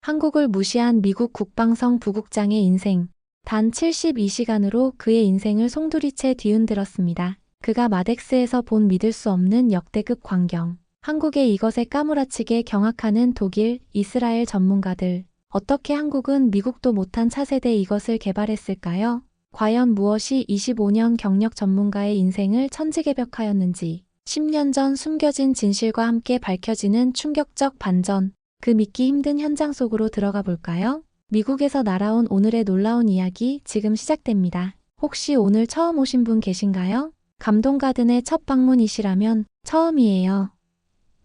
한국을 무시한 미국 국방성 부국장의 인생. 단 72시간으로 그의 인생을 송두리째 뒤흔들었습니다. 그가 마덱스에서 본 믿을 수 없는 역대급 광경. 한국의 이것에 까무라치게 경악하는 독일, 이스라엘 전문가들. 어떻게 한국은 미국도 못한 차세대 이것을 개발했을까요? 과연 무엇이 25년 경력 전문가의 인생을 천지개벽하였는지. 10년 전 숨겨진 진실과 함께 밝혀지는 충격적 반전. 그 믿기 힘든 현장 속으로 들어가 볼까요? 미국에서 날아온 오늘의 놀라운 이야기 지금 시작됩니다. 혹시 오늘 처음 오신 분 계신가요? 감동가든의 첫 방문이시라면 처음이에요.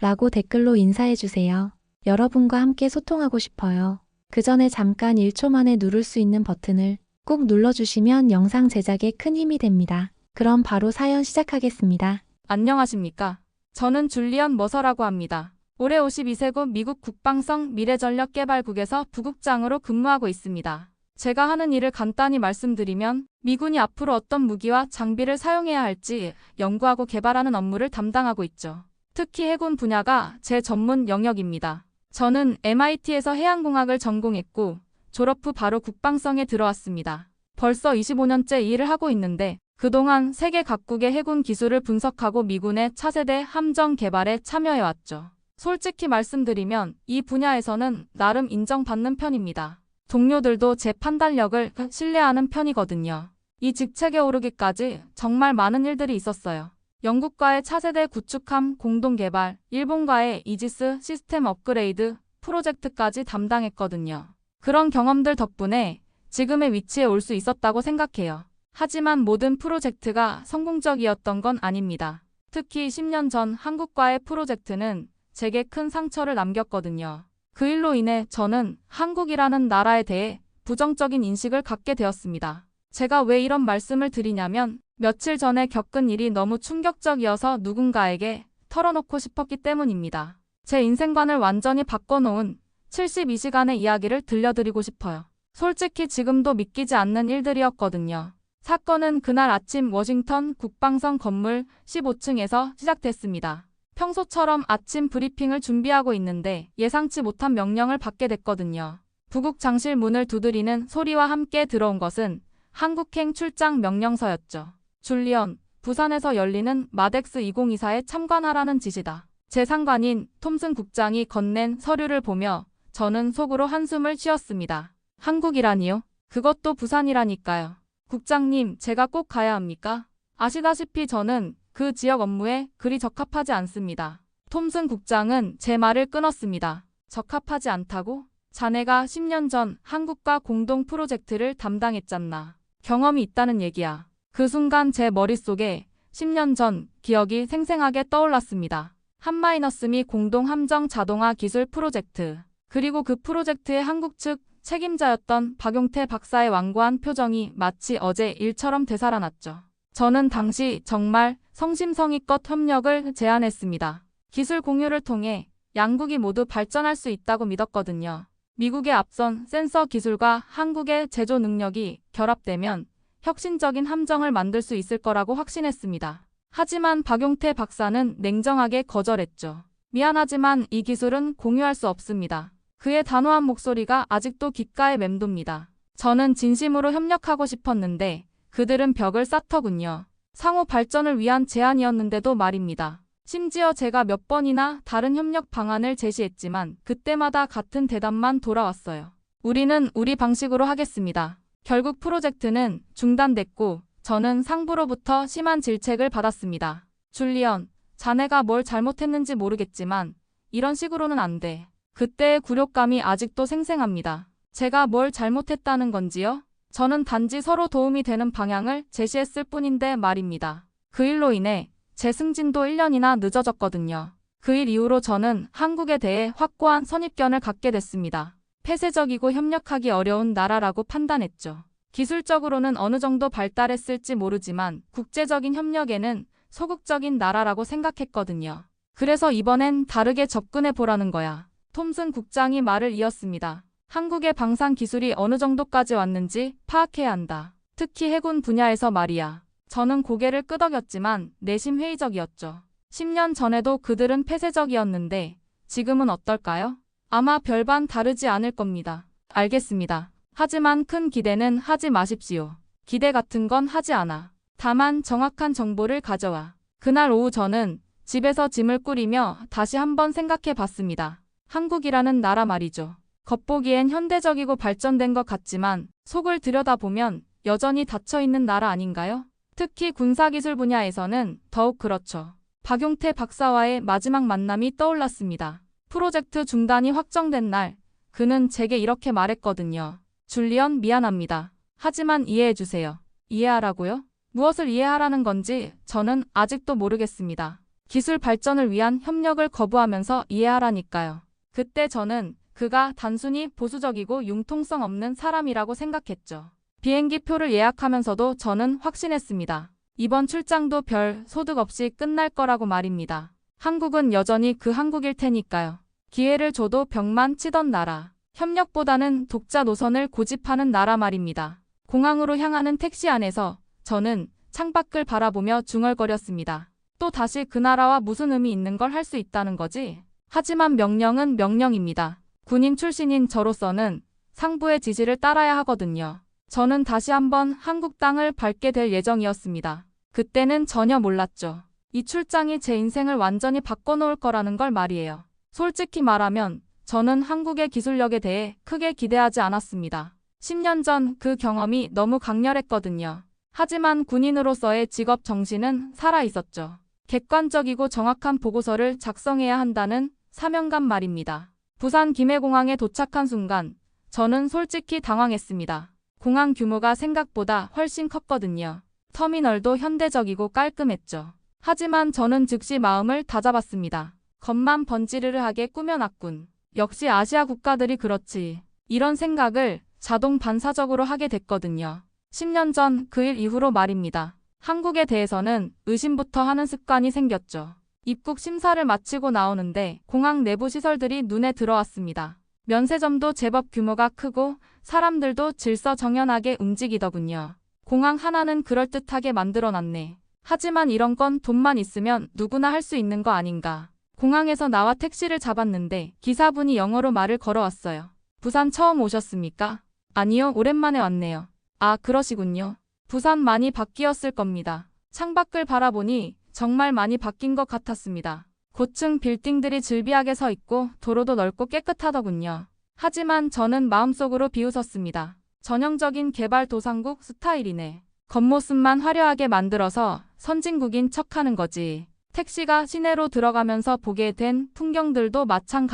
라고 댓글로 인사해주세요. 여러분과 함께 소통하고 싶어요. 그 전에 잠깐 1초 만에 누를 수 있는 버튼을 꼭 눌러주시면 영상 제작에 큰 힘이 됩니다. 그럼 바로 사연 시작하겠습니다. 안녕하십니까? 저는 줄리언 머서라고 합니다. 올해 52세고 미국 국방성 미래전력개발국에서 부국장으로 근무하고 있습니다. 제가 하는 일을 간단히 말씀드리면 미군이 앞으로 어떤 무기와 장비를 사용해야 할지 연구하고 개발하는 업무를 담당하고 있죠. 특히 해군 분야가 제 전문 영역입니다. 저는 MIT에서 해양공학을 전공했고 졸업 후 바로 국방성에 들어왔습니다. 벌써 25년째 이 일을 하고 있는데 그동안 세계 각국의 해군 기술을 분석하고 미군의 차세대 함정 개발에 참여해왔죠. 솔직히 말씀드리면 이 분야에서는 나름 인정받는 편입니다. 동료들도 제 판단력을 신뢰하는 편이거든요. 이 직책에 오르기까지 정말 많은 일들이 있었어요. 영국과의 차세대 구축함 공동 개발, 일본과의 이지스 시스템 업그레이드 프로젝트까지 담당했거든요. 그런 경험들 덕분에 지금의 위치에 올 수 있었다고 생각해요. 하지만 모든 프로젝트가 성공적이었던 건 아닙니다. 특히 10년 전 한국과의 프로젝트는 제게 큰 상처를 남겼거든요. 그 일로 인해 저는 한국이라는 나라에 대해 부정적인 인식을 갖게 되었습니다. 제가 왜 이런 말씀을 드리냐면 며칠 전에 겪은 일이 너무 충격적이어서 누군가에게 털어놓고 싶었기 때문입니다. 제 인생관을 완전히 바꿔놓은 72시간의 이야기를 들려드리고 싶어요. 솔직히 지금도 믿기지 않는 일들이었거든요. 사건은 그날 아침 워싱턴 국방성 건물 15층에서 시작됐습니다. 평소처럼 아침 브리핑을 준비하고 있는데 예상치 못한 명령을 받게 됐거든요. 부국장실 문을 두드리는 소리와 함께 들어온 것은 한국행 출장 명령서였죠. 줄리언, 부산에서 열리는 마덱스 2024에 참관하라는 지시다. 제 상관인 톰슨 국장이 건넨 서류를 보며 저는 속으로 한숨을 쉬었습니다. 한국이라니요? 그것도 부산이라니까요. 국장님, 제가 꼭 가야 합니까? 아시다시피 저는 그 지역 업무에 그리 적합하지 않습니다. 톰슨 국장은 제 말을 끊었습니다. 적합하지 않다고? 자네가 10년 전 한국과 공동 프로젝트를 담당했잖나. 경험이 있다는 얘기야. 그 순간 제 머릿속에 10년 전 기억이 생생하게 떠올랐습니다. 한마이너스미 공동 함정 자동화 기술 프로젝트. 그리고 그 프로젝트의 한국 측 책임자였던 박용태 박사의 완고한 표정이 마치 어제 일처럼 되살아났죠. 저는 당시 정말 성심성의껏 협력을 제안했습니다. 기술 공유를 통해 양국이 모두 발전할 수 있다고 믿었거든요. 미국의 앞선 센서 기술과 한국의 제조 능력이 결합되면 혁신적인 함정을 만들 수 있을 거라고 확신했습니다. 하지만 박용태 박사는 냉정하게 거절했죠. 미안하지만 이 기술은 공유할 수 없습니다. 그의 단호한 목소리가 아직도 귓가에 맴돕니다. 저는 진심으로 협력하고 싶었는데 그들은 벽을 쌓더군요. 상호 발전을 위한 제안이었는데도 말입니다. 심지어 제가 몇 번이나 다른 협력 방안을 제시했지만 그때마다 같은 대답만 돌아왔어요. 우리는 우리 방식으로 하겠습니다. 결국 프로젝트는 중단됐고 저는 상부로부터 심한 질책을 받았습니다. 줄리언, 자네가 뭘 잘못했는지 모르겠지만 이런 식으로는 안 돼. 그때의 굴욕감이 아직도 생생합니다. 제가 뭘 잘못했다는 건지요? 저는 단지 서로 도움이 되는 방향을 제시했을 뿐인데 말입니다. 그 일로 인해 제 승진도 1년이나 늦어졌거든요. 그 일 이후로 저는 한국에 대해 확고한 선입견을 갖게 됐습니다. 폐쇄적이고 협력하기 어려운 나라라고 판단했죠. 기술적으로는 어느 정도 발달했을지 모르지만 국제적인 협력에는 소극적인 나라라고 생각했거든요. 그래서 이번엔 다르게 접근해 보라는 거야. 톰슨 국장이 말을 이었습니다. 한국의 방산 기술이 어느 정도까지 왔는지 파악해야 한다. 특히 해군 분야에서 말이야. 저는 고개를 끄덕였지만 내심 회의적이었죠. 10년 전에도 그들은 폐쇄적이었는데 지금은 어떨까요? 아마 별반 다르지 않을 겁니다. 알겠습니다. 하지만 큰 기대는 하지 마십시오. 기대 같은 건 하지 않아. 다만 정확한 정보를 가져와. 그날 오후 저는 집에서 짐을 꾸리며 다시 한번 생각해 봤습니다. 한국이라는 나라 말이죠. 겉보기엔 현대적이고 발전된 것 같지만 속을 들여다보면 여전히 닫혀있는 나라 아닌가요? 특히 군사기술 분야에서는 더욱 그렇죠. 박용태 박사와의 마지막 만남이 떠올랐습니다. 프로젝트 중단이 확정된 날, 그는 제게 이렇게 말했거든요. 줄리언, 미안합니다. 하지만 이해해주세요. 이해하라고요? 무엇을 이해하라는 건지 저는 아직도 모르겠습니다. 기술 발전을 위한 협력을 거부하면서 이해하라니까요. 그때 저는 그가 단순히 보수적이고 융통성 없는 사람이라고 생각했죠. 비행기 표를 예약하면서도 저는 확신했습니다. 이번 출장도 별 소득 없이 끝날 거라고 말입니다. 한국은 여전히 그 한국일 테니까요. 기회를 줘도 벽만 치던 나라. 협력보다는 독자 노선을 고집하는 나라 말입니다. 공항으로 향하는 택시 안에서 저는 창밖을 바라보며 중얼거렸습니다. 또 다시 그 나라와 무슨 의미 있는 걸 할 수 있다는 거지? 하지만 명령은 명령입니다. 군인 출신인 저로서는 상부의 지시를 따라야 하거든요. 저는 다시 한번 한국 땅을 밟게 될 예정이었습니다. 그때는 전혀 몰랐죠. 이 출장이 제 인생을 완전히 바꿔놓을 거라는 걸 말이에요. 솔직히 말하면 저는 한국의 기술력에 대해 크게 기대하지 않았습니다. 10년 전 그 경험이 너무 강렬했거든요. 하지만 군인으로서의 직업 정신은 살아있었죠. 객관적이고 정확한 보고서를 작성해야 한다는 사명감 말입니다. 부산 김해공항에 도착한 순간 저는 솔직히 당황했습니다. 공항 규모가 생각보다 훨씬 컸거든요. 터미널도 현대적이고 깔끔했죠. 하지만 저는 즉시 마음을 다잡았습니다. 겉만 번지르르하게 꾸며놨군. 역시 아시아 국가들이 그렇지. 이런 생각을 자동 반사적으로 하게 됐거든요. 10년 전 그 일 이후로 말입니다. 한국에 대해서는 의심부터 하는 습관이 생겼죠. 입국 심사를 마치고 나오는데 공항 내부 시설들이 눈에 들어왔습니다. 면세점도 제법 규모가 크고 사람들도 질서정연하게 움직이더군요. 공항 하나는 그럴듯하게 만들어놨네. 하지만 이런 건 돈만 있으면 누구나 할 수 있는 거 아닌가. 공항에서 나와 택시를 잡았는데 기사분이 영어로 말을 걸어왔어요. 부산 처음 오셨습니까? 아니요, 오랜만에 왔네요. 아, 그러시군요. 부산 많이 바뀌었을 겁니다. 창밖을 바라보니 정말 많이 바뀐 것 같았습니다. 고층 빌딩들이 즐비하게 서 있고 도로도 넓고 깨끗하더군요. 하지만 저는 마음속으로 비웃었습니다. 전형적인 개발도상국 스타일이네. 겉모습만 화려하게 만들어서 선진국인 척하는 거지. 택시가 시내로 들어가면서 보게 된 풍경들도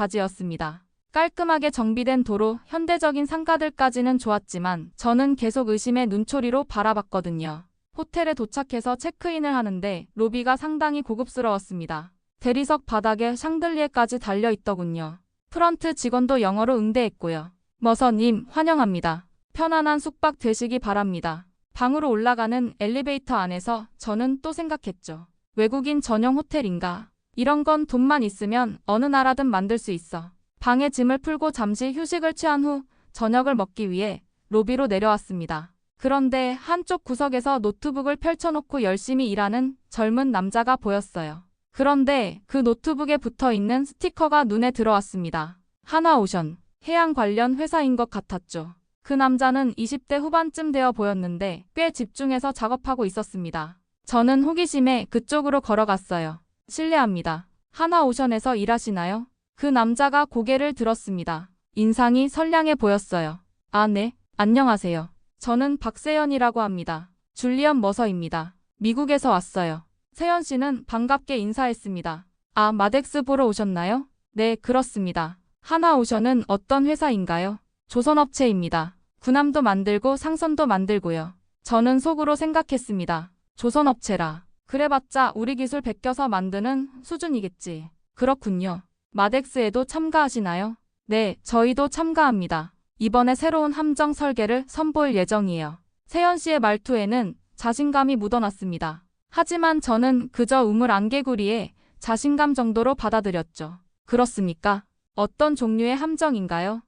마찬가지였습니다. 깔끔하게 정비된 도로, 현대적인 상가들까지는 좋았지만 저는 계속 의심의 눈초리로 바라봤거든요. 호텔에 도착해서 체크인을 하는데 로비가 상당히 고급스러웠습니다. 대리석 바닥에 샹들리에까지 달려있더군요. 프런트 직원도 영어로 응대했고요. 머서님, 환영합니다. 편안한 숙박 되시기 바랍니다. 방으로 올라가는 엘리베이터 안에서 저는 또 생각했죠. 외국인 전용 호텔인가? 이런 건 돈만 있으면 어느 나라든 만들 수 있어. 방에 짐을 풀고 잠시 휴식을 취한 후 저녁을 먹기 위해 로비로 내려왔습니다. 그런데 한쪽 구석에서 노트북을 펼쳐놓고 열심히 일하는 젊은 남자가 보였어요. 그런데 그 노트북에 붙어있는 스티커가 눈에 들어왔습니다. 하나오션, 해양 관련 회사인 것 같았죠. 그 남자는 20대 후반쯤 되어 보였는데 꽤 집중해서 작업하고 있었습니다. 저는 호기심에 그쪽으로 걸어갔어요. 실례합니다. 하나오션에서 일하시나요? 그 남자가 고개를 들었습니다. 인상이 선량해 보였어요. 아, 네. 안녕하세요. 저는 박세연이라고 합니다. 줄리언 머서입니다. 미국에서 왔어요. 세연 씨는 반갑게 인사했습니다. 아, 마덱스 보러 오셨나요? 네, 그렇습니다. 하나오션은 어떤 회사인가요? 조선업체입니다. 군함도 만들고 상선도 만들고요. 저는 속으로 생각했습니다. 조선업체라. 그래봤자 우리 기술 베껴서 만드는 수준이겠지. 그렇군요. 마덱스에도 참가하시나요? 네, 저희도 참가합니다. 이번에 새로운 함정 설계를 선보일 예정이에요. 세연 씨의 말투에는 자신감이 묻어났습니다. 하지만 저는 그저 우물 안개구리에 자신감 정도로 받아들였죠. 그렇습니까? 어떤 종류의 함정인가요?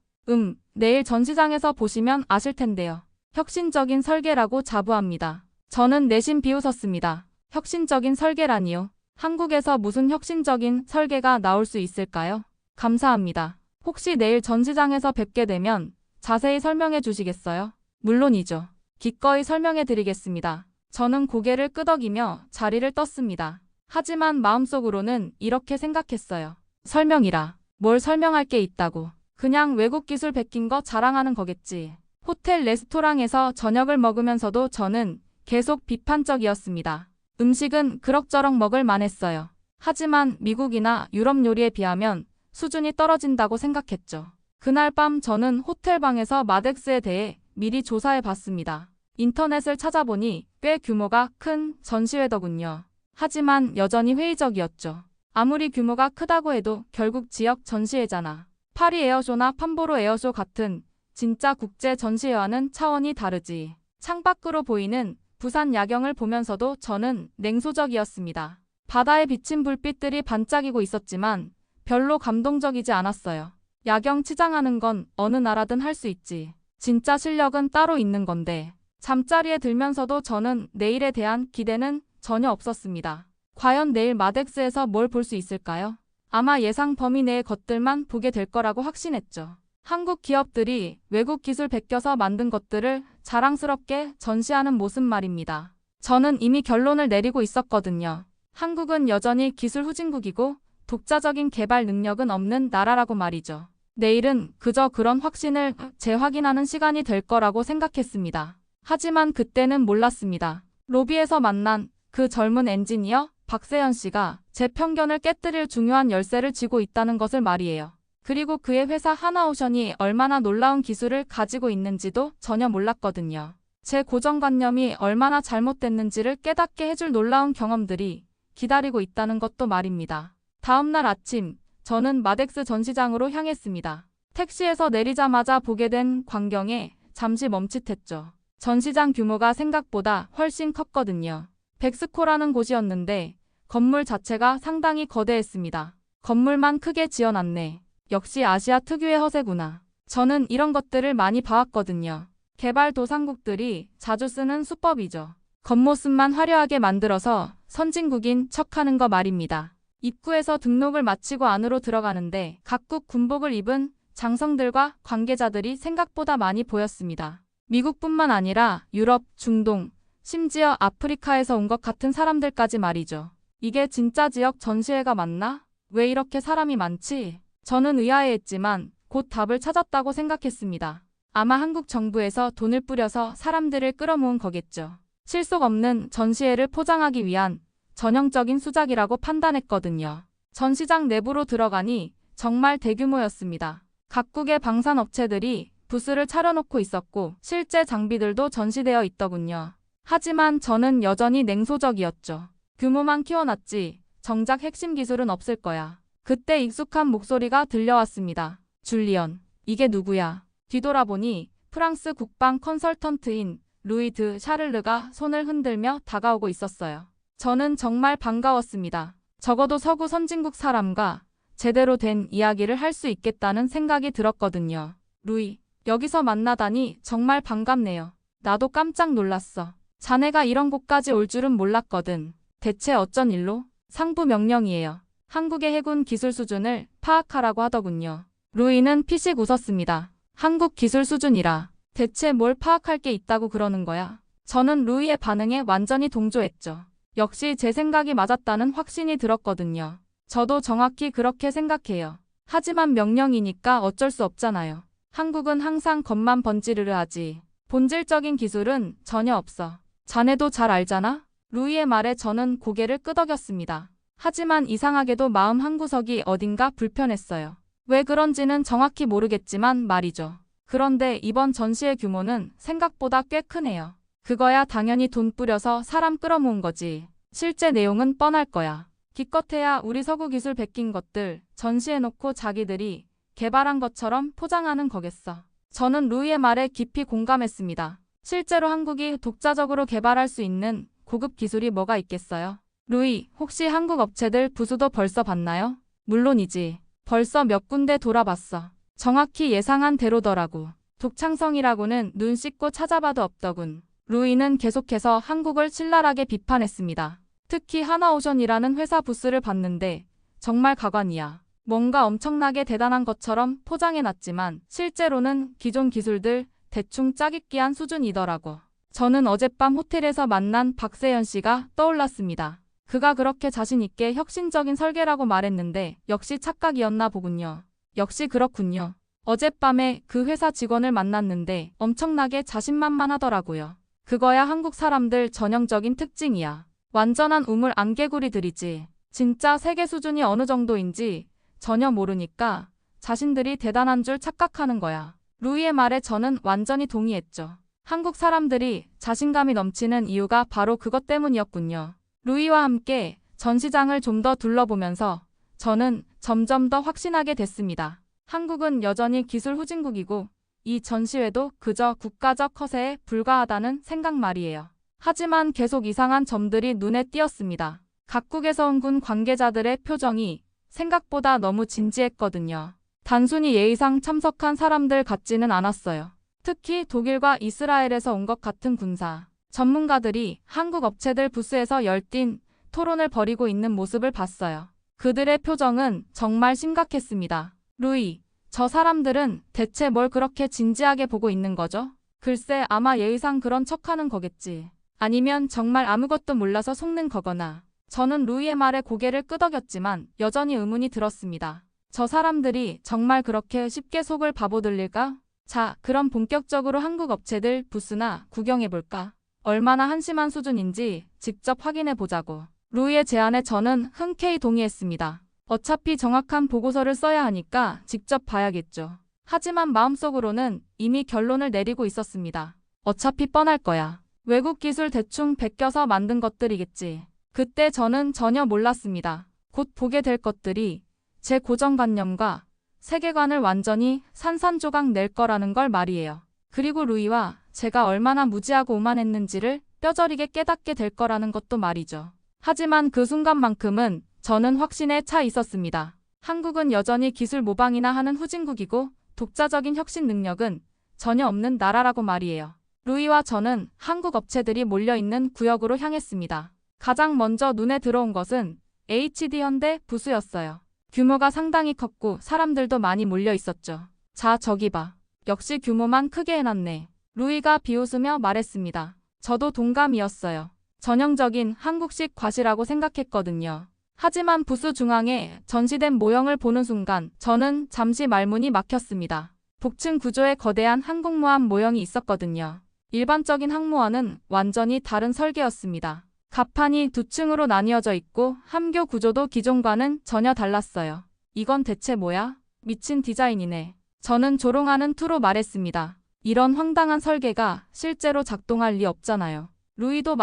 내일 전시장에서 보시면 아실 텐데요. 혁신적인 설계라고 자부합니다. 저는 내심 비웃었습니다. 혁신적인 설계라니요. 한국에서 무슨 혁신적인 설계가 나올 수 있을까요? 감사합니다. 혹시 내일 전시장에서 뵙게 되면 자세히 설명해 주시겠어요? 물론이죠. 기꺼이 설명해 드리겠습니다. 저는 고개를 끄덕이며 자리를 떴습니다. 하지만 마음속으로는 이렇게 생각했어요. 설명이라. 뭘 설명할 게 있다고. 그냥 외국 기술 베낀 거 자랑하는 거겠지. 호텔 레스토랑에서 저녁을 먹으면서도 저는 계속 비판적이었습니다. 음식은 그럭저럭 먹을 만했어요. 하지만 미국이나 유럽 요리에 비하면 수준이 떨어진다고 생각했죠. 그날 밤 저는 호텔 방에서 마덱스에 대해 미리 조사해 봤습니다. 인터넷을 찾아보니 꽤 규모가 큰 전시회더군요. 하지만 여전히 회의적이었죠. 아무리 규모가 크다고 해도 결국 지역 전시회잖아. 파리 에어쇼나 판보로 에어쇼 같은 진짜 국제 전시회와는 차원이 다르지. 창밖으로 보이는 부산 야경을 보면서도 저는 냉소적이었습니다. 바다에 비친 불빛들이 반짝이고 있었지만 별로 감동적이지 않았어요. 야경 치장하는 건 어느 나라든 할 수 있지. 진짜 실력은 따로 있는 건데. 잠자리에 들면서도 저는 내일에 대한 기대는 전혀 없었습니다. 과연 내일 마덱스에서 뭘 볼 수 있을까요? 아마 예상 범위 내의 것들만 보게 될 거라고 확신했죠. 한국 기업들이 외국 기술 베껴서 만든 것들을 자랑스럽게 전시하는 모습 말입니다. 저는 이미 결론을 내리고 있었거든요. 한국은 여전히 기술 후진국이고 독자적인 개발 능력은 없는 나라라고 말이죠. 내일은 그저 그런 확신을 재확인하는 시간이 될 거라고 생각했습니다. 하지만 그때는 몰랐습니다. 로비에서 만난 그 젊은 엔지니어 박세현 씨가 제 편견을 깨뜨릴 중요한 열쇠를 쥐고 있다는 것을 말이에요. 그리고 그의 회사 하나오션이 얼마나 놀라운 기술을 가지고 있는지도 전혀 몰랐거든요. 제 고정관념이 얼마나 잘못됐는지를 깨닫게 해줄 놀라운 경험들이 기다리고 있다는 것도 말입니다. 다음 날 아침, 저는 마덱스 전시장으로 향했습니다. 택시에서 내리자마자 보게 된 광경에 잠시 멈칫했죠. 전시장 규모가 생각보다 훨씬 컸거든요. 백스코라는 곳이었는데 건물 자체가 상당히 거대했습니다. 건물만 크게 지어놨네. 역시 아시아 특유의 허세구나. 저는 이런 것들을 많이 봐왔거든요. 개발도상국들이 자주 쓰는 수법이죠. 겉모습만 화려하게 만들어서 선진국인 척하는 거 말입니다. 입구에서 등록을 마치고 안으로 들어가는데 각국 군복을 입은 장성들과 관계자들이 생각보다 많이 보였습니다. 미국뿐만 아니라 유럽, 중동, 심지어 아프리카에서 온 것 같은 사람들까지 말이죠. 이게 진짜 지역 전시회가 맞나? 왜 이렇게 사람이 많지? 저는 의아해했지만 곧 답을 찾았다고 생각했습니다. 아마 한국 정부에서 돈을 뿌려서 사람들을 끌어모은 거겠죠. 실속 없는 전시회를 포장하기 위한 전형적인 수작이라고 판단했거든요. 전시장 내부로 들어가니 정말 대규모였습니다. 각국의 방산업체들이 부스를 차려놓고 있었고 실제 장비들도 전시되어 있더군요. 하지만 저는 여전히 냉소적이었죠. 규모만 키워놨지 정작 핵심 기술은 없을 거야. 그때 익숙한 목소리가 들려왔습니다. 줄리언, 이게 누구야? 뒤돌아보니 프랑스 국방 컨설턴트인 루이 드 샤를르가 손을 흔들며 다가오고 있었어요. 저는 정말 반가웠습니다. 적어도 서구 선진국 사람과 제대로 된 이야기를 할 수 있겠다는 생각이 들었거든요. 루이, 여기서 만나다니 정말 반갑네요. 나도 깜짝 놀랐어. 자네가 이런 곳까지 올 줄은 몰랐거든. 대체 어쩐 일로? 상부 명령이에요. 한국의 해군 기술 수준을 파악하라고 하더군요. 루이는 피식 웃었습니다. 한국 기술 수준이라. 대체 뭘 파악할 게 있다고 그러는 거야? 저는 루이의 반응에 완전히 동조했죠. 역시 제 생각이 맞았다는 확신이 들었거든요. 저도 정확히 그렇게 생각해요. 하지만 명령이니까 어쩔 수 없잖아요. 한국은 항상 겉만 번지르르 하지. 본질적인 기술은 전혀 없어. 자네도 잘 알잖아? 루이의 말에 저는 고개를 끄덕였습니다. 하지만 이상하게도 마음 한구석이 어딘가 불편했어요. 왜 그런지는 정확히 모르겠지만 말이죠. 그런데 이번 전시의 규모는 생각보다 꽤 크네요. 그거야 당연히 돈 뿌려서 사람 끌어모은 거지. 실제 내용은 뻔할 거야. 기껏해야 우리 서구 기술 베낀 것들 전시해놓고 자기들이 개발한 것처럼 포장하는 거겠어. 저는 루이의 말에 깊이 공감했습니다. 실제로 한국이 독자적으로 개발할 수 있는 고급 기술이 뭐가 있겠어요? 루이, 혹시 한국 업체들 부수도 벌써 봤나요? 물론이지. 벌써 몇 군데 돌아봤어. 정확히 예상한 대로더라고. 독창성이라고는 눈 씻고 찾아봐도 없더군. 루이는 계속해서 한국을 신랄하게 비판했습니다. 특히 하나오션이라는 회사 부스를 봤는데 정말 가관이야. 뭔가 엄청나게 대단한 것처럼 포장해놨지만 실제로는 기존 기술들 대충 짜깁기한 수준이더라고. 저는 어젯밤 호텔에서 만난 박세현 씨가 떠올랐습니다. 그가 그렇게 자신있게 혁신적인 설계라고 말했는데 역시 착각이었나 보군요. 역시 그렇군요. 어젯밤에 그 회사 직원을 만났는데 엄청나게 자신만만하더라고요. 그거야 한국 사람들 전형적인 특징이야. 완전한 우물 안개구리들이지. 진짜 세계 수준이 어느 정도인지 전혀 모르니까 자신들이 대단한 줄 착각하는 거야. 루이의 말에 저는 완전히 동의했죠. 한국 사람들이 자신감이 넘치는 이유가 바로 그것 때문이었군요. 루이와 함께 전시장을 좀 더 둘러보면서 저는 점점 더 확신하게 됐습니다. 한국은 여전히 기술 후진국이고 이 전시회도 그저 국가적 허세에 불과하다는 생각 말이에요. 하지만 계속 이상한 점들이 눈에 띄었습니다. 각국에서 온 군 관계자들의 표정이 생각보다 너무 진지했거든요. 단순히 예의상 참석한 사람들 같지는 않았어요. 특히 독일과 이스라엘에서 온 것 같은 군사 전문가들이 한국 업체들 부스에서 열띤 토론을 벌이고 있는 모습을 봤어요. 그들의 표정은 정말 심각했습니다. 루이, 저 사람들은 대체 뭘 그렇게 진지하게 보고 있는 거죠? 글쎄 아마 예의상 그런 척하는 거겠지. 아니면 정말 아무것도 몰라서 속는 거거나. 저는 루이의 말에 고개를 끄덕였지만 여전히 의문이 들었습니다. 저 사람들이 정말 그렇게 쉽게 속을 바보들일까? 자, 그럼 본격적으로 한국 업체들 부스나 구경해볼까? 얼마나 한심한 수준인지 직접 확인해보자고. 루이의 제안에 저는 흔쾌히 동의했습니다. 어차피 정확한 보고서를 써야 하니까 직접 봐야겠죠. 하지만 마음속으로는 이미 결론을 내리고 있었습니다. 어차피 뻔할 거야. 외국 기술 대충 베껴서 만든 것들이겠지. 그때 저는 전혀 몰랐습니다. 곧 보게 될 것들이 제 고정관념과 세계관을 완전히 산산조각 낼 거라는 걸 말이에요. 그리고 루이와 제가 얼마나 무지하고 오만했는지를 뼈저리게 깨닫게 될 거라는 것도 말이죠. 하지만 그 순간만큼은 저는 확신에 차 있었습니다. 한국은 여전히 기술 모방이나 하는 후진국이고 독자적인 혁신 능력은 전혀 없는 나라라고 말이에요. 루이와 저는 한국 업체들이 몰려있는 구역으로 향했습니다. 가장 먼저 눈에 들어온 것은 HD현대 부스였어요. 규모가 상당히 컸고 사람들도 많이 몰려 있었죠. 자, 저기 봐. 역시 규모만 크게 해놨네. 루이가 비웃으며 말했습니다. 저도 동감이었어요. 전형적인 한국식 과시라고 생각했거든요. 하지만 부스 중앙에 전시된 모형을 보는 순간 저는 잠시 말문이 막혔습니다. 복층 구조의 거대한 항공모함 모형이 있었거든요. 일반적인 항모와는 완전히 다른 설계였습니다. 갑판이 두 층으로 나뉘어져 있고 함교 구조도 기존과는 전혀 달랐어요. 이건 대체 뭐야? 미친 디자인이네. 저는 조롱하는 투로 말했습니다. 이런 황당한 설계가 실제로 작동할 리 없잖아요. 루이도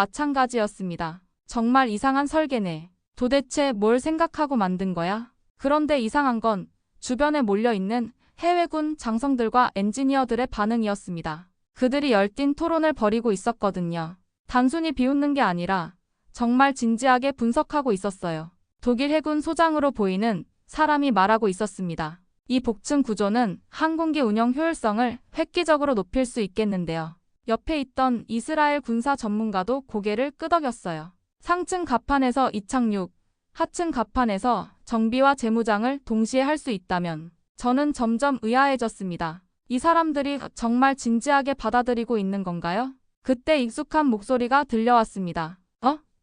마찬가지였습니다. 정말 이상한 설계네. 도대체 뭘 생각하고 만든 거야? 그런데 이상한 건 주변에 몰려있는 해외군 장성들과 엔지니어들의 반응이었습니다. 그들이 열띤 토론을 벌이고 있었거든요. 단순히 비웃는 게 아니라 정말 진지하게 분석하고 있었어요. 독일 해군 소장으로 보이는 사람이 말하고 있었습니다. 이 복층 구조는 항공기 운영 효율성을 획기적으로 높일 수 있겠는데요. 옆에 있던 이스라엘 군사 전문가도 고개를 끄덕였어요. 상층 갑판에서 이착륙, 하층 갑판에서 정비와 재무장을 동시에 할 수 있다면 저는 점점 의아해졌습니다. 이 사람들이 정말 진지하게 받아들이고 있는 건가요? 그때 익숙한 목소리가 들려왔습니다.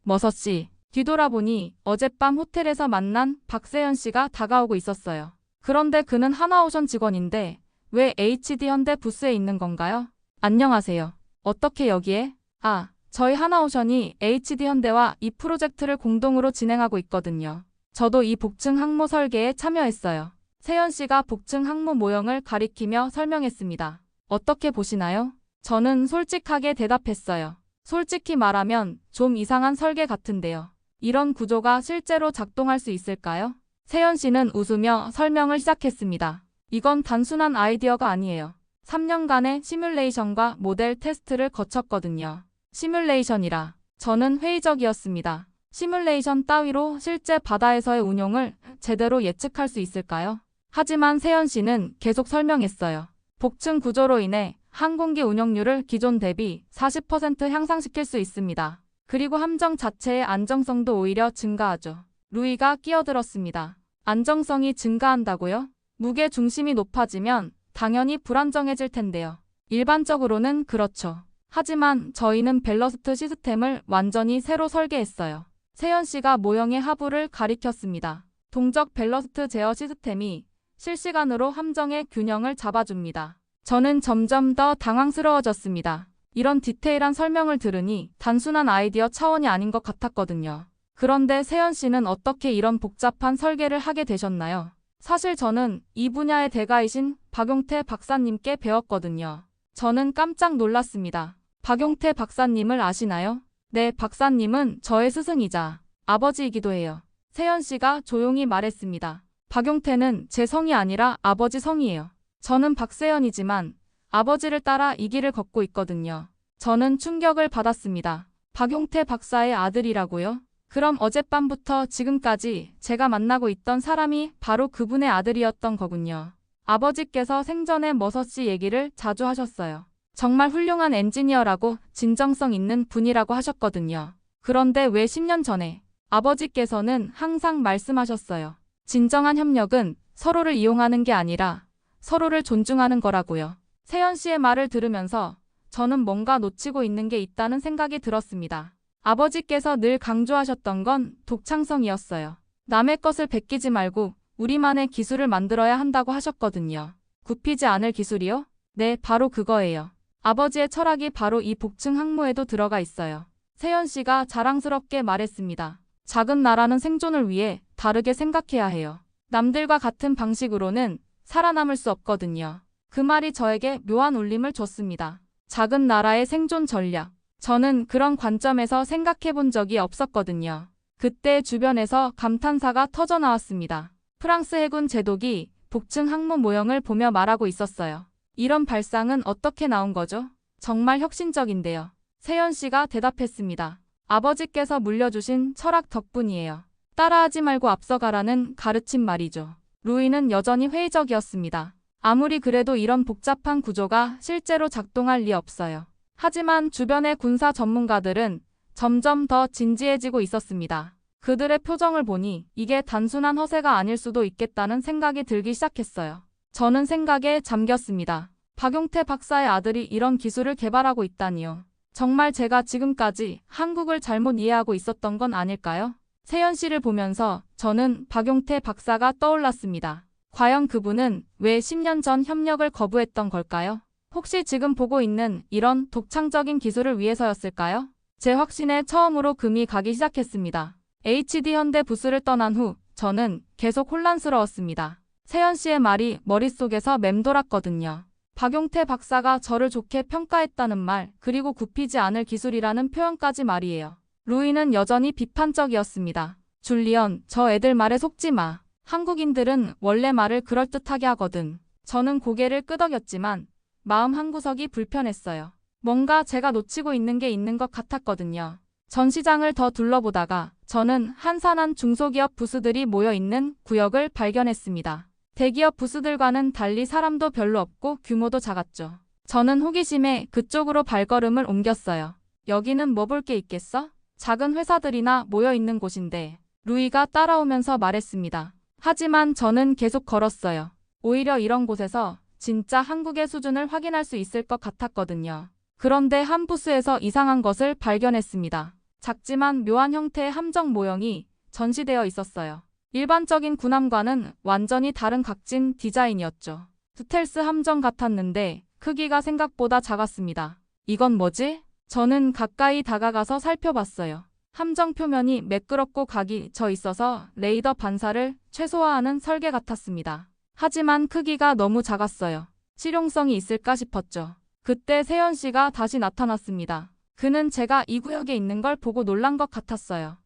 머서씨. 뒤돌아보니 어젯밤 호텔에서 만난 박세현 씨가 다가오고 있었어요. 그런데 그는 하나오션 직원인데 왜 HD현대 부스에 있는 건가요? 안녕하세요. 어떻게 여기에? 저희 하나오션이 HD현대와 이 프로젝트를 공동으로 진행하고 있거든요. 저도 이 복층 항모 설계에 참여했어요. 세현 씨가 복층 항모 모형을 가리키며 설명했습니다. 어떻게 보시나요? 저는 솔직하게 대답했어요. 솔직히 말하면 좀 이상한 설계 같은데요. 이런 구조가 실제로 작동할 수 있을까요? 세현 씨는 웃으며 설명을 시작했습니다. 이건 단순한 아이디어가 아니에요. 3년간의 시뮬레이션과 모델 테스트를 거쳤거든요. 시뮬레이션이라. 저는 회의적이었습니다. 시뮬레이션 따위로 실제 바다에서의 운용을 제대로 예측할 수 있을까요? 하지만 세현 씨는 계속 설명했어요. 복층 구조로 인해 항공기 운영률을 기존 대비 40% 향상시킬 수 있습니다. 그리고 함정 자체의 안정성도 오히려 증가하죠. 루이가 끼어들었습니다. 안정성이 증가한다고요? 무게 중심이 높아지면 당연히 불안정해질 텐데요. 일반적으로는 그렇죠. 하지만 저희는 밸러스트 시스템을 완전히 새로 설계했어요. 세연 씨가 모형의 하부를 가리켰습니다. 동적 밸러스트 제어 시스템이 실시간으로 함정의 균형을 잡아줍니다. 저는 점점 더 당황스러워졌습니다. 이런 디테일한 설명을 들으니 단순한 아이디어 차원이 아닌 것 같았거든요. 그런데 세연 씨는 어떻게 이런 복잡한 설계를 하게 되셨나요? 사실 저는 이 분야의 대가이신 박용태 박사님께 배웠거든요. 저는 깜짝 놀랐습니다. 박용태 박사님을 아시나요? 네, 박사님은 저의 스승이자 아버지이기도 해요. 세연 씨가 조용히 말했습니다. 박용태는 제 성이 아니라 아버지 성이에요. 저는 박세연이지만 아버지를 따라 이 길을 걷고 있거든요. 저는 충격을 받았습니다. 박용태 박사의 아들이라고요? 그럼 어젯밤부터 지금까지 제가 만나고 있던 사람이 바로 그분의 아들이었던 거군요. 아버지께서 생전에 머서씨 얘기를 자주 하셨어요. 정말 훌륭한 엔지니어라고 진정성 있는 분이라고 하셨거든요. 그런데 왜 10년 전에 아버지께서는 항상 말씀하셨어요. 진정한 협력은 서로를 이용하는 게 아니라 서로를 존중하는 거라고요. 세연 씨의 말을 들으면서 저는 뭔가 놓치고 있는 게 있다는 생각이 들었습니다. 아버지께서 늘 강조하셨던 건 독창성이었어요. 남의 것을 베끼지 말고 우리만의 기술을 만들어야 한다고 하셨거든요. 굽히지 않을 기술이요? 네, 바로 그거예요. 아버지의 철학이 바로 이 복층 항모에도 들어가 있어요. 세연 씨가 자랑스럽게 말했습니다. 작은 나라는 생존을 위해 다르게 생각해야 해요. 남들과 같은 방식으로는 살아남을 수 없거든요. 그 말이 저에게 묘한 울림을 줬습니다. 작은 나라의 생존 전략. 저는 그런 관점에서 생각해 본 적이 없었거든요. 그때 주변에서 감탄사가 터져 나왔습니다. 프랑스 해군 제독이 복층 항모 모형을 보며 말하고 있었어요. 이런 발상은 어떻게 나온 거죠? 정말 혁신적인데요. 세연 씨가 대답했습니다. 아버지께서 물려주신 철학 덕분이에요. 따라하지 말고 앞서가라는 가르침 말이죠. 루이는 여전히 회의적이었습니다. 아무리 그래도 이런 복잡한 구조가 실제로 작동할 리 없어요. 하지만 주변의 군사 전문가들은 점점 더 진지해지고 있었습니다. 그들의 표정을 보니 이게 단순한 허세가 아닐 수도 있겠다는 생각이 들기 시작했어요. 저는 생각에 잠겼습니다. 박용태 박사의 아들이 이런 기술을 개발하고 있다니요. 정말 제가 지금까지 한국을 잘못 이해하고 있었던 건 아닐까요? 세연 씨를 보면서 저는 박용태 박사가 떠올랐습니다. 과연 그분은 왜 10년 전 협력을 거부했던 걸까요? 혹시 지금 보고 있는 이런 독창적인 기술을 위해서였을까요? 제 확신에 처음으로 금이 가기 시작했습니다. HD 현대 부스를 떠난 후 저는 계속 혼란스러웠습니다. 세연 씨의 말이 머릿속에서 맴돌았거든요. 박용태 박사가 저를 좋게 평가했다는 말, 그리고 굽히지 않을 기술이라는 표현까지 말이에요. 루이는 여전히 비판적이었습니다. 줄리언, 저 애들 말에 속지 마. 한국인들은 원래 말을 그럴듯하게 하거든. 저는 고개를 끄덕였지만 마음 한구석이 불편했어요. 뭔가 제가 놓치고 있는 게 있는 것 같았거든요. 전시장을 더 둘러보다가 저는 한산한 중소기업 부스들이 모여있는 구역을 발견했습니다. 대기업 부스들과는 달리 사람도 별로 없고 규모도 작았죠. 저는 호기심에 그쪽으로 발걸음을 옮겼어요. 여기는 뭐 볼 게 있겠어? 작은 회사들이나 모여있는 곳인데. 루이가 따라오면서 말했습니다. 하지만 저는 계속 걸었어요. 오히려 이런 곳에서 진짜 한국의 수준을 확인할 수 있을 것 같았거든요. 그런데 한 부스에서 이상한 것을 발견했습니다. 작지만 묘한 형태의 함정 모형이 전시되어 있었어요. 일반적인 군함과는 완전히 다른 각진 디자인이었죠. 스텔스 함정 같았는데 크기가 생각보다 작았습니다. 이건 뭐지? 저는 가까이 다가가서 살펴봤어요. 함정 표면이 매끄럽고 각이 져 있어서 레이더 반사를 최소화하는 설계 같았습니다. 하지만 크기가 너무 작았어요. 실용성이 있을까 싶었죠. 그때 세연 씨가 다시 나타났습니다. 그는 제가 이 구역에 있는 걸 보고 놀란 것 같았어요.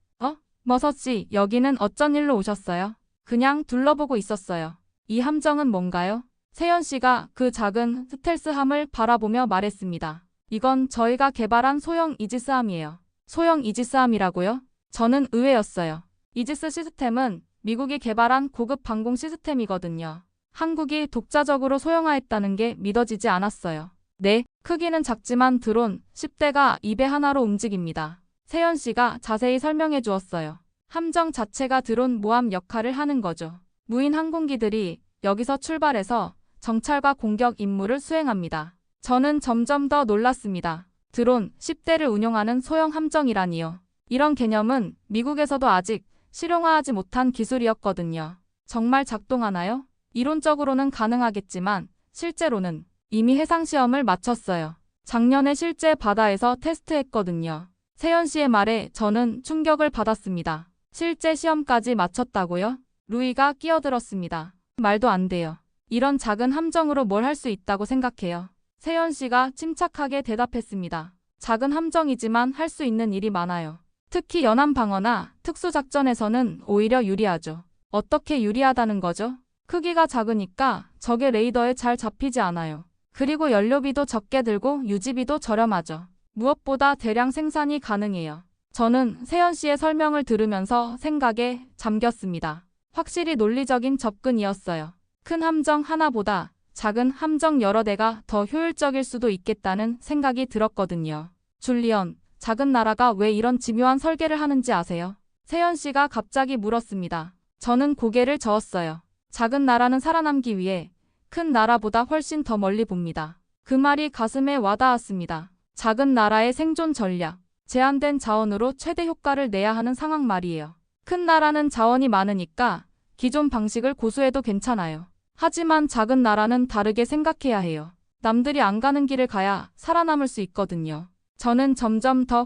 머서씨, 여기는 어쩐 일로 오셨어요? 그냥 둘러보고 있었어요. 이 함정은 뭔가요? 세연 씨가 그 작은 스텔스함을 바라보며 말했습니다. 이건 저희가 개발한 소형 이지스함이에요. 소형 이지스함이라고요? 저는 의외였어요. 이지스 시스템은 미국이 개발한 고급 방공 시스템이거든요. 한국이 독자적으로 소형화했다는 게 믿어지지 않았어요. 네, 크기는 작지만 드론 10대가 입에 하나로 움직입니다. 세연 씨가 자세히 설명해 주었어요. 함정 자체가 드론 모함 역할을 하는 거죠. 무인 항공기들이 여기서 출발해서 정찰과 공격 임무를 수행합니다. 저는 점점 더 놀랐습니다. 드론 10대를 운용하는 소형 함정이라니요. 이런 개념은 미국에서도 아직 실용화하지 못한 기술이었거든요. 정말 작동하나요? 이론적으로는 가능하겠지만 실제로는 이미 해상 시험을 마쳤어요. 작년에 실제 바다에서 테스트했거든요. 세연 씨의 말에 저는 충격을 받았습니다. 실제 시험까지 마쳤다고요? 루이가 끼어들었습니다. 말도 안 돼요. 이런 작은 함정으로 뭘 할 수 있다고 생각해요. 세연 씨가 침착하게 대답했습니다. 작은 함정이지만 할 수 있는 일이 많아요. 특히 연안 방어나 특수작전에서는 오히려 유리하죠. 어떻게 유리하다는 거죠? 크기가 작으니까 적의 레이더에 잘 잡히지 않아요. 그리고 연료비도 적게 들고 유지비도 저렴하죠. 무엇보다 대량 생산이 가능해요. 저는 세연 씨의 설명을 들으면서 생각에 잠겼습니다. 확실히 논리적인 접근이었어요. 큰 함정 하나보다 작은 함정 여러 대가 더 효율적일 수도 있겠다는 생각이 들었거든요. 줄리언, 작은 나라가 왜 이런 집요한 설계를 하는지 아세요? 세연 씨가 갑자기 물었습니다. 저는 고개를 저었어요. 작은 나라는 살아남기 위해 큰 나라보다 훨씬 더 멀리 봅니다. 그 말이 가슴에 와닿았습니다. 작은 나라의 생존 전략, 제한된 자원으로 최대 효과를 내야 하는 상황 말이에요. 큰 나라는 자원이 많으니까 기존 방식을 고수해도 괜찮아요. 하지만 작은 나라는 다르게 생각해야 해요. 남들이 안 가는 길을 가야 살아남을 수 있거든요. 저는 점점 더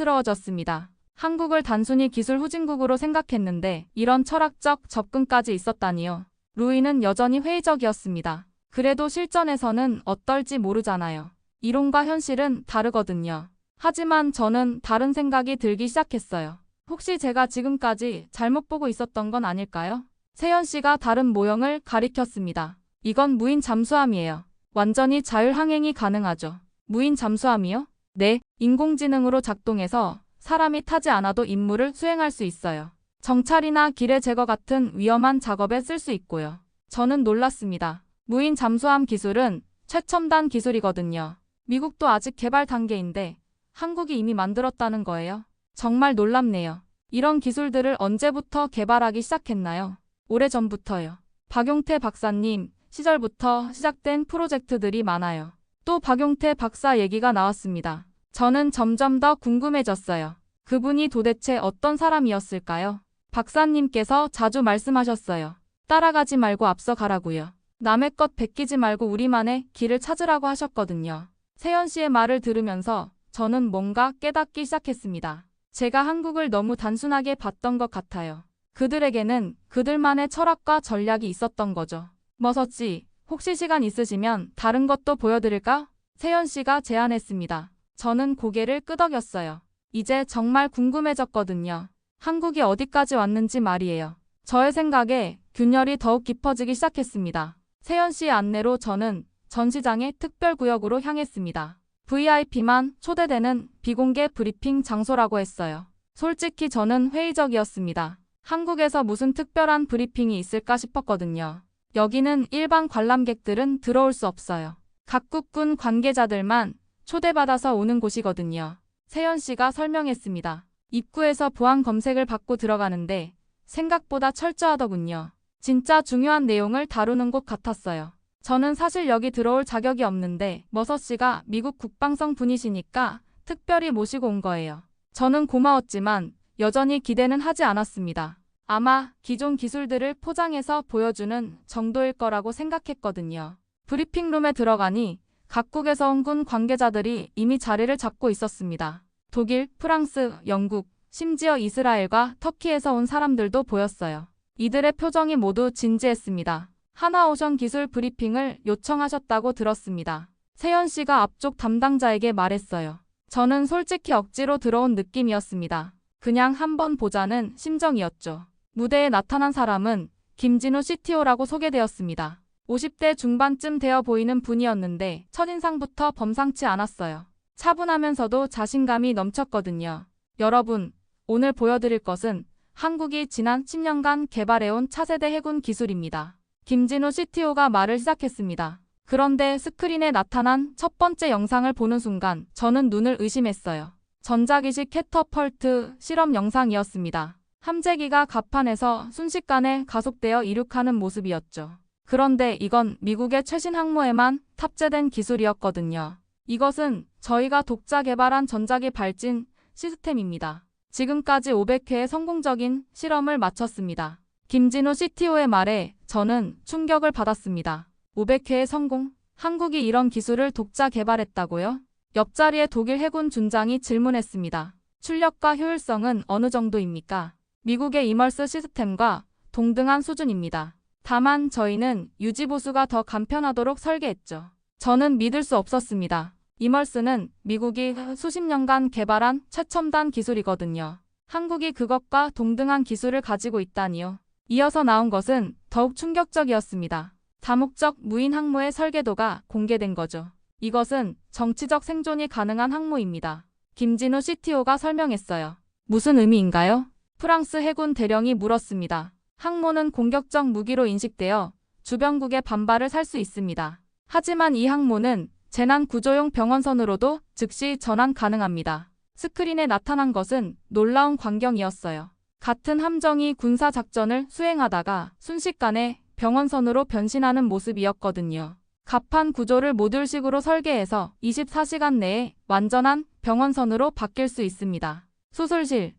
혼란스러워졌습니다. 한국을 단순히 기술 후진국으로 생각했는데 이런 철학적 접근까지 있었다니요. 루이는 여전히 회의적이었습니다. 그래도 실전에서는 어떨지 모르잖아요. 이론과 현실은 다르거든요. 하지만 저는 다른 생각이 들기 시작했어요. 혹시 제가 지금까지 잘못 보고 있었던 건 아닐까요? 세연 씨가 다른 모형을 가리켰습니다. 이건 무인 잠수함이에요. 완전히 자율항행이 가능하죠. 무인 잠수함이요? 네, 인공지능으로 작동해서 사람이 타지 않아도 임무를 수행할 수 있어요. 정찰이나 기뢰 제거 같은 위험한 작업에 쓸 수 있고요. 저는 놀랐습니다. 무인 잠수함 기술은 최첨단 기술이거든요. 미국도 아직 개발 단계인데 한국이 이미 만들었다는 거예요. 정말 놀랍네요. 이런 기술들을 언제부터 개발하기 시작했나요? 오래전부터요. 박용태 박사님 시절부터 시작된 프로젝트들이 많아요. 또 박용태 박사 얘기가 나왔습니다. 저는 점점 더 궁금해졌어요. 그분이 도대체 어떤 사람이었을까요? 박사님께서 자주 말씀하셨어요. 따라가지 말고 앞서 가라고요. 남의 것 베끼지 말고 우리만의 길을 찾으라고 하셨거든요. 세연 씨의 말을 들으면서 저는 뭔가 깨닫기 시작했습니다. 제가 한국을 너무 단순하게 봤던 것 같아요. 그들에게는 그들만의 철학과 전략이 있었던 거죠. 머서 씨, 혹시 시간 있으시면 다른 것도 보여드릴까? 세연 씨가 제안했습니다. 저는 고개를 끄덕였어요. 이제 정말 궁금해졌거든요. 한국이 어디까지 왔는지 말이에요. 저의 생각에 균열이 더욱 깊어지기 시작했습니다. 세연 씨의 안내로 저는 전시장의 특별구역으로 향했습니다. VIP만 초대되는 비공개 브리핑 장소라고 했어요. 솔직히 저는 회의적이었습니다. 한국에서 무슨 특별한 브리핑이 있을까 싶었거든요. 여기는 일반 관람객들은 들어올 수 없어요. 각국군 관계자들만 초대받아서 오는 곳이거든요. 세연 씨가 설명했습니다. 입구에서 보안 검색을 받고 들어가는데 생각보다 철저하더군요. 진짜 중요한 내용을 다루는 곳 같았어요. 저는 사실 여기 들어올 자격이 없는데 머서 씨가 미국 국방성 분이시니까 특별히 모시고 온 거예요. 저는 고마웠지만 여전히 기대는 하지 않았습니다. 아마 기존 기술들을 포장해서 보여주는 정도일 거라고 생각했거든요. 브리핑룸에 들어가니 각국에서 온 군 관계자들이 이미 자리를 잡고 있었습니다. 독일, 프랑스, 영국, 심지어 이스라엘과 터키에서 온 사람들도 보였어요. 이들의 표정이 모두 진지했습니다. 하나오션 기술 브리핑을 요청하셨다고 들었습니다. 세연 씨가 앞쪽 담당자에게 말했어요. 저는 솔직히 억지로 들어온 느낌이었습니다. 그냥 한번 보자는 심정이었죠. 무대에 나타난 사람은 김진우 CTO라고 소개되었습니다. 50대 중반쯤 되어 보이는 분이었는데 첫인상부터 범상치 않았어요. 차분하면서도 자신감이 넘쳤거든요. 여러분, 오늘 보여드릴 것은 한국이 지난 10년간 개발해온 차세대 해군 기술입니다. 김진우 CTO가 말을 시작했습니다. 그런데 스크린에 나타난 첫 번째 영상을 보는 순간 저는 눈을 의심했어요. 전자기식 캐터펄트 실험 영상이었습니다. 함재기가 갑판에서 순식간에 가속되어 이륙하는 모습이었죠. 그런데 이건 미국의 최신 항모에만 탑재된 기술이었거든요. 이것은 저희가 독자 개발한 전자기 발진 시스템입니다. 지금까지 500회의 성공적인 실험을 마쳤습니다. 김진우 CTO의 말에 저는 충격을 받았습니다. 500회의 성공? 한국이 이런 기술을 독자 개발했다고요? 옆자리에 독일 해군 준장이 질문했습니다. 출력과 효율성은 어느 정도입니까? 미국의 이멀스 시스템과 동등한 수준입니다. 다만 저희는 유지보수가 더 간편하도록 설계했죠. 저는 믿을 수 없었습니다. 이멀스는 미국이 수십 년간 개발한 최첨단 기술이거든요. 한국이 그것과 동등한 기술을 가지고 있다니요. 이어서 나온 것은 더욱 충격적이었습니다. 다목적 무인 항모의 설계도가 공개된 거죠. 이것은 정치적 생존이 가능한 항모입니다. 김진우 CTO가 설명했어요. 무슨 의미인가요? 프랑스 해군 대령이 물었습니다. 항모는 공격적 무기로 인식되어 주변국의 반발을 살 수 있습니다. 하지만 이 항모는 재난 구조용 병원선으로도 즉시 전환 가능합니다. 스크린에 나타난 것은 놀라운 광경이었어요. 같은 함정이 군사 작전을 수행하다가 순식간에 병원선으로 변신하는 모습이었거든요. 갑판 구조를 모듈식으로 설계해서 24시간 내에 완전한 병원선으로 바뀔 수 있습니다. 수술실,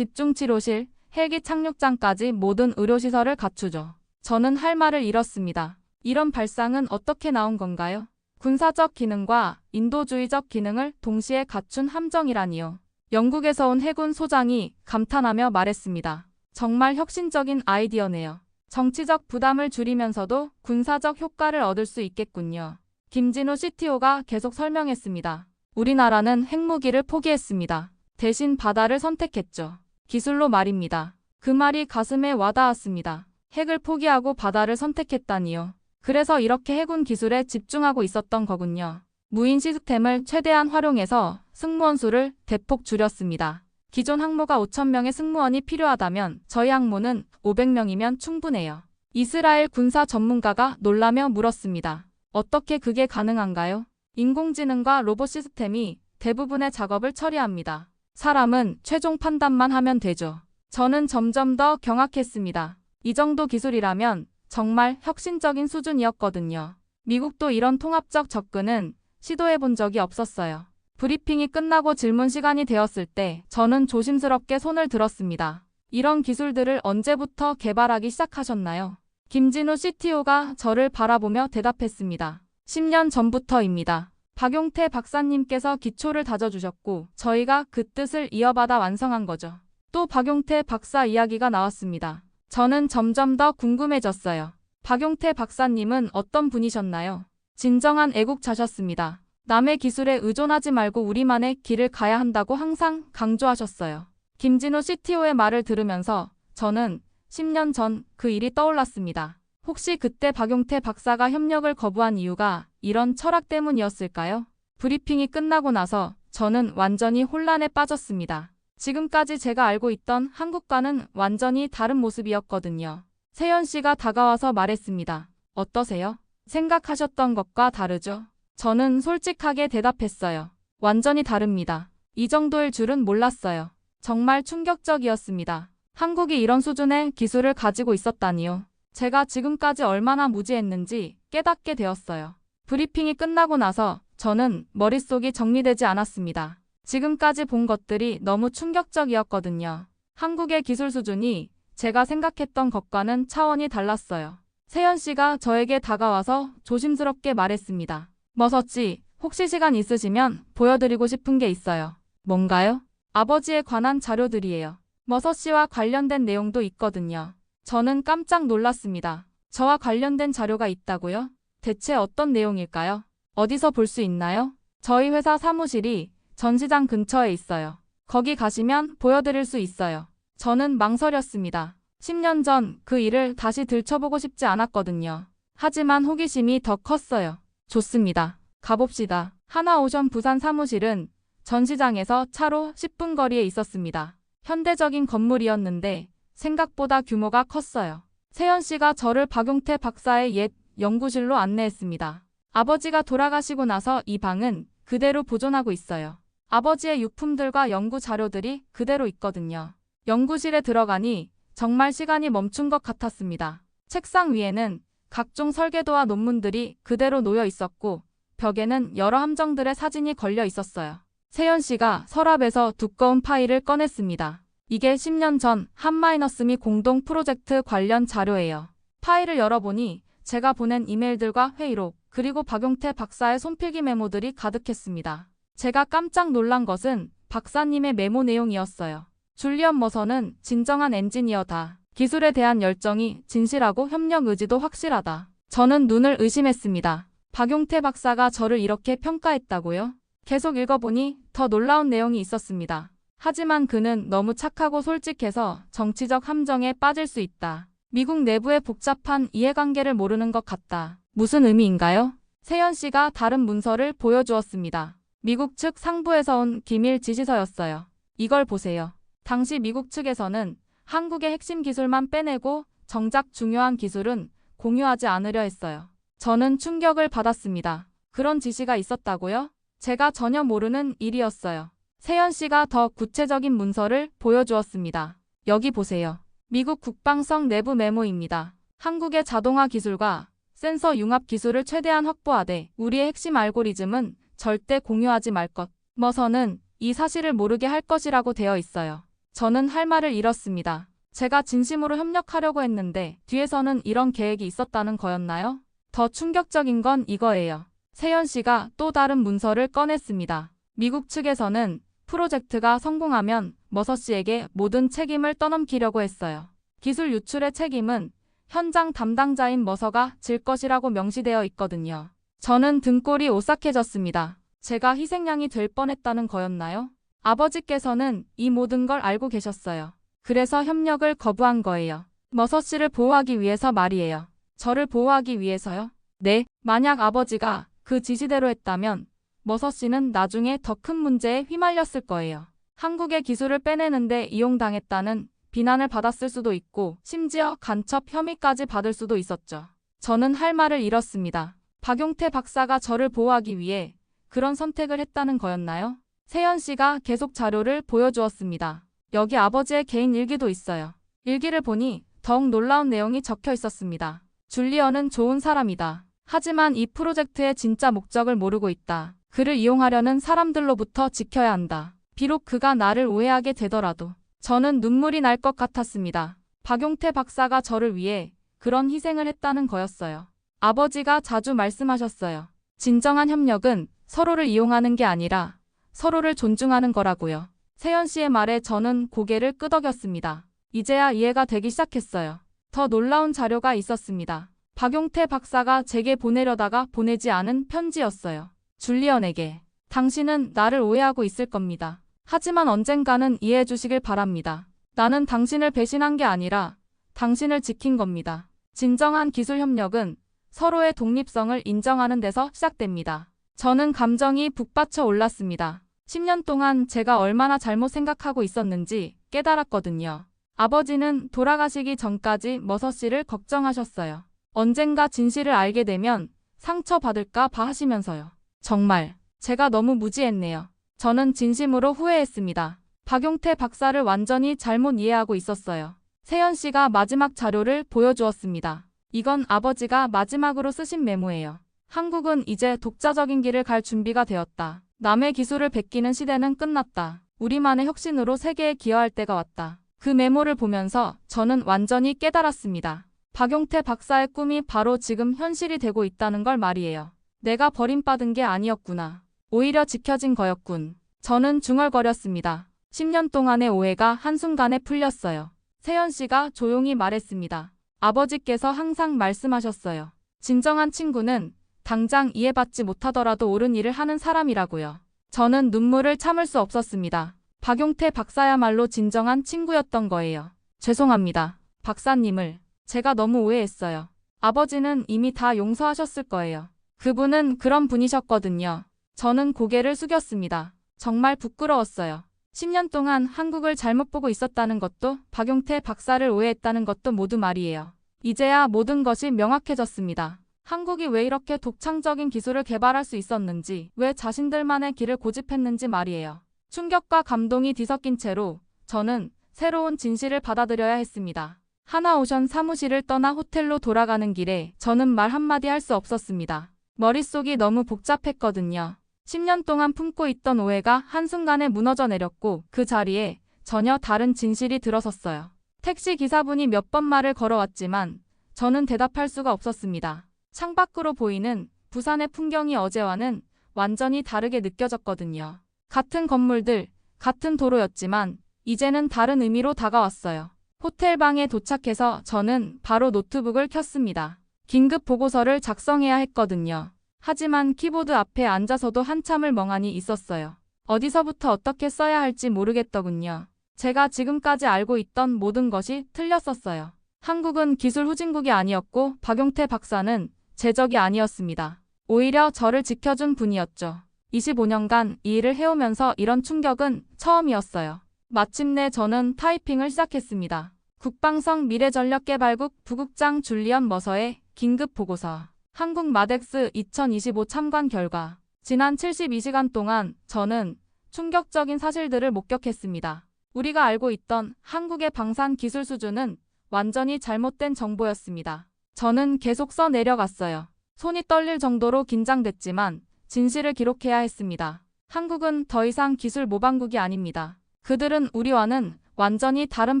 집중치료실, 헬기 착륙장까지 모든 의료시설을 갖추죠. 저는 할 말을 잃었습니다. 이런 발상은 어떻게 나온 건가요? 군사적 기능과 인도주의적 기능을 동시에 갖춘 함정이라니요. 영국에서 온 해군 소장이 감탄하며 말했습니다. 정말 혁신적인 아이디어네요. 정치적 부담을 줄이면서도 군사적 효과를 얻을 수 있겠군요. 김진우 CTO가 계속 설명했습니다. 우리나라는 핵무기를 포기했습니다. 대신 바다를 선택했죠. 기술로 말입니다. 그 말이 가슴에 와닿았습니다. 핵을 포기하고 바다를 선택했다니요. 그래서 이렇게 해군 기술에 집중하고 있었던 거군요. 무인 시스템을 최대한 활용해서 승무원 수를 대폭 줄였습니다. 기존 항모가 5,000명의 승무원이 필요하다면 저희 항모는 500명이면 충분해요. 이스라엘 군사 전문가가 놀라며 물었습니다. 어떻게 그게 가능한가요? 인공지능과 로봇 시스템이 대부분의 작업을 처리합니다. 사람은 최종 판단만 하면 되죠. 저는 점점 더 경악했습니다. 이 정도 기술이라면 정말 혁신적인 수준이었거든요. 미국도 이런 통합적 접근은 시도해본 적이 없었어요. 브리핑이 끝나고 질문 시간이 되었을 때 저는 조심스럽게 손을 들었습니다. 이런 기술들을 언제부터 개발하기 시작하셨나요? 김진우 CTO가 저를 바라보며 대답했습니다. 10년 전부터입니다. 박용태 박사님께서 기초를 다져주셨고 저희가 그 뜻을 이어받아 완성한 거죠. 또 박용태 박사 이야기가 나왔습니다. 저는 점점 더 궁금해졌어요. 박용태 박사님은 어떤 분이셨나요? 진정한 애국자셨습니다. 남의 기술에 의존하지 말고 우리만의 길을 가야 한다고 항상 강조하셨어요. 김진우 CTO의 말을 들으면서 저는 10년 전 그 일이 떠올랐습니다. 혹시 그때 박용태 박사가 협력을 거부한 이유가 이런 철학 때문이었을까요? 브리핑이 끝나고 나서 저는 완전히 혼란에 빠졌습니다. 지금까지 제가 알고 있던 한국과는 완전히 다른 모습이었거든요. 세연 씨가 다가와서 말했습니다. 어떠세요? 생각하셨던 것과 다르죠? 저는 솔직하게 대답했어요. 완전히 다릅니다. 이 정도일 줄은 몰랐어요. 정말 충격적이었습니다. 한국이 이런 수준의 기술을 가지고 있었다니요. 제가 지금까지 얼마나 무지했는지 깨닫게 되었어요. 브리핑이 끝나고 나서 저는 머릿속이 정리되지 않았습니다. 지금까지 본 것들이 너무 충격적이었거든요. 한국의 기술 수준이 제가 생각했던 것과는 차원이 달랐어요. 세연 씨가 저에게 다가와서 조심스럽게 말했습니다. 머서씨, 혹시 시간 있으시면 보여드리고 싶은 게 있어요. 뭔가요? 아버지에 관한 자료들이에요. 머서씨와 관련된 내용도 있거든요. 저는 깜짝 놀랐습니다. 저와 관련된 자료가 있다고요? 대체 어떤 내용일까요? 어디서 볼 수 있나요? 저희 회사 사무실이 전시장 근처에 있어요. 거기 가시면 보여드릴 수 있어요. 저는 망설였습니다. 10년 전 그 일을 다시 들춰보고 싶지 않았거든요. 하지만 호기심이 더 컸어요. 좋습니다. 가봅시다. 하나오션 부산 사무실은 전시장에서 차로 10분 거리에 있었습니다. 현대적인 건물이었는데 생각보다 규모가 컸어요. 세연 씨가 저를 박용태 박사의 옛 연구실로 안내했습니다. 아버지가 돌아가시고 나서 이 방은 그대로 보존하고 있어요. 아버지의 유품들과 연구 자료들이 그대로 있거든요. 연구실에 들어가니 정말 시간이 멈춘 것 같았습니다. 책상 위에는 각종 설계도와 논문들이 그대로 놓여 있었고 벽에는 여러 함정들의 사진이 걸려 있었어요. 세연 씨가 서랍에서 두꺼운 파일을 꺼냈습니다. 이게 10년 전 한마이너스미 공동 프로젝트 관련 자료예요. 파일을 열어보니 제가 보낸 이메일들과 회의록, 그리고 박용태 박사의 손필기 메모들이 가득했습니다. 제가 깜짝 놀란 것은 박사님의 메모 내용이었어요. 줄리언 머서는 진정한 엔지니어다. 기술에 대한 열정이 진실하고 협력 의지도 확실하다. 저는 눈을 의심했습니다. 박용태 박사가 저를 이렇게 평가했다고요? 계속 읽어보니 더 놀라운 내용이 있었습니다. 하지만 그는 너무 착하고 솔직해서 정치적 함정에 빠질 수 있다. 미국 내부의 복잡한 이해관계를 모르는 것 같다. 무슨 의미인가요? 세연 씨가 다른 문서를 보여주었습니다. 미국 측 상부에서 온 기밀 지시서였어요. 이걸 보세요. 당시 미국 측에서는 한국의 핵심 기술만 빼내고 정작 중요한 기술은 공유하지 않으려 했어요. 저는 충격을 받았습니다. 그런 지시가 있었다고요? 제가 전혀 모르는 일이었어요. 세연 씨가 더 구체적인 문서를 보여주었습니다. 여기 보세요. 미국 국방성 내부 메모입니다. 한국의 자동화 기술과 센서 융합 기술을 최대한 확보하되 우리의 핵심 알고리즘은 절대 공유하지 말 것. 머서는 이 사실을 모르게 할 것이라고 되어 있어요. 저는 할 말을 잃었습니다. 제가 진심으로 협력하려고 했는데 뒤에서는 이런 계획이 있었다는 거였나요? 더 충격적인 건 이거예요. 세연 씨가 또 다른 문서를 꺼냈습니다. 미국 측에서는 프로젝트가 성공하면 머서 씨에게 모든 책임을 떠넘기려고 했어요. 기술 유출의 책임은 현장 담당자인 머서가 질 것이라고 명시되어 있거든요. 저는 등골이 오싹해졌습니다. 제가 희생양이 될 뻔했다는 거였나요? 아버지께서는 이 모든 걸 알고 계셨어요. 그래서 협력을 거부한 거예요. 머서 씨를 보호하기 위해서 말이에요. 저를 보호하기 위해서요? 네, 만약 아버지가 그 지시대로 했다면 머서 씨는 나중에 더 큰 문제에 휘말렸을 거예요. 한국의 기술을 빼내는데 이용당했다는 비난을 받았을 수도 있고 심지어 간첩 혐의까지 받을 수도 있었죠. 저는 할 말을 잃었습니다. 박용태 박사가 저를 보호하기 위해 그런 선택을 했다는 거였나요? 세연 씨가 계속 자료를 보여주었습니다. 여기 아버지의 개인 일기도 있어요. 일기를 보니 더욱 놀라운 내용이 적혀 있었습니다. 줄리언은 좋은 사람이다. 하지만 이 프로젝트의 진짜 목적을 모르고 있다. 그를 이용하려는 사람들로부터 지켜야 한다. 비록 그가 나를 오해하게 되더라도. 저는 눈물이 날 것 같았습니다. 박용태 박사가 저를 위해 그런 희생을 했다는 거였어요. 아버지가 자주 말씀하셨어요. 진정한 협력은 서로를 이용하는 게 아니라 서로를 존중하는 거라고요. 세연 씨의 말에 저는 고개를 끄덕였습니다. 이제야 이해가 되기 시작했어요. 더 놀라운 자료가 있었습니다. 박용태 박사가 제게 보내려다가 보내지 않은 편지였어요. 줄리언에게. 당신은 나를 오해하고 있을 겁니다. 하지만 언젠가는 이해해 주시길 바랍니다. 나는 당신을 배신한 게 아니라 당신을 지킨 겁니다. 진정한 기술 협력은 서로의 독립성을 인정하는 데서 시작됩니다. 저는 감정이 북받쳐 올랐습니다. 10년 동안 제가 얼마나 잘못 생각하고 있었는지 깨달았거든요. 아버지는 돌아가시기 전까지 머서 씨를 걱정하셨어요. 언젠가 진실을 알게 되면 상처받을까 봐 하시면서요. 정말 제가 너무 무지했네요. 저는 진심으로 후회했습니다. 박용태 박사를 완전히 잘못 이해하고 있었어요. 세연 씨가 마지막 자료를 보여주었습니다. 이건 아버지가 마지막으로 쓰신 메모예요. 한국은 이제 독자적인 길을 갈 준비가 되었다. 남의 기술을 베끼는 시대는 끝났다. 우리만의 혁신으로 세계에 기여할 때가 왔다. 그 메모를 보면서 저는 완전히 깨달았습니다. 박용태 박사의 꿈이 바로 지금 현실이 되고 있다는 걸 말이에요. 내가 버림받은 게 아니었구나. 오히려 지켜진 거였군. 저는 중얼거렸습니다. 10년 동안의 오해가 한순간에 풀렸어요. 세연 씨가 조용히 말했습니다. 아버지께서 항상 말씀하셨어요. 진정한 친구는 당장 이해받지 못하더라도 옳은 일을 하는 사람이라고요. 저는 눈물을 참을 수 없었습니다. 박용태 박사야말로 진정한 친구였던 거예요. 죄송합니다. 박사님을 제가 너무 오해했어요. 아버지는 이미 다 용서하셨을 거예요. 그분은 그런 분이셨거든요. 저는 고개를 숙였습니다. 정말 부끄러웠어요. 10년 동안 한국을 잘못 보고 있었다는 것도 박용태 박사를 오해했다는 것도 모두 말이에요. 이제야 모든 것이 명확해졌습니다. 한국이 왜 이렇게 독창적인 기술을 개발할 수 있었는지, 왜 자신들만의 길을 고집했는지 말이에요. 충격과 감동이 뒤섞인 채로 저는 새로운 진실을 받아들여야 했습니다. 하나오션 사무실을 떠나 호텔로 돌아가는 길에 저는 말 한마디 할 수 없었습니다. 머릿속이 너무 복잡했거든요. 10년 동안 품고 있던 오해가 한순간에 무너져 내렸고 그 자리에 전혀 다른 진실이 들어섰어요. 택시 기사분이 몇 번 말을 걸어왔지만 저는 대답할 수가 없었습니다. 창밖으로 보이는 부산의 풍경이 어제와는 완전히 다르게 느껴졌거든요. 같은 건물들, 같은 도로였지만 이제는 다른 의미로 다가왔어요. 호텔 방에 도착해서 저는 바로 노트북을 켰습니다. 긴급 보고서를 작성해야 했거든요. 하지만 키보드 앞에 앉아서도 한참을 멍하니 있었어요. 어디서부터 어떻게 써야 할지 모르겠더군요. 제가 지금까지 알고 있던 모든 것이 틀렸었어요. 한국은 기술 후진국이 아니었고 박용태 박사는 제 적이 아니었습니다. 오히려 저를 지켜준 분이었죠. 25년간 이 일을 해오면서 이런 충격은 처음이었어요. 마침내 저는 타이핑을 시작했습니다. 국방성 미래전력개발국 부국장 줄리언 머서의 긴급 보고서. 한국 마덱스 2025 참관 결과. 지난 72시간 동안 저는 충격적인 사실들을 목격했습니다. 우리가 알고 있던 한국의 방산 기술 수준은 완전히 잘못된 정보였습니다. 저는 계속 써내려갔어요. 손이 떨릴 정도로 긴장됐지만 진실을 기록해야 했습니다. 한국은 더 이상 기술 모방국이 아닙니다. 그들은 우리와는 완전히 다른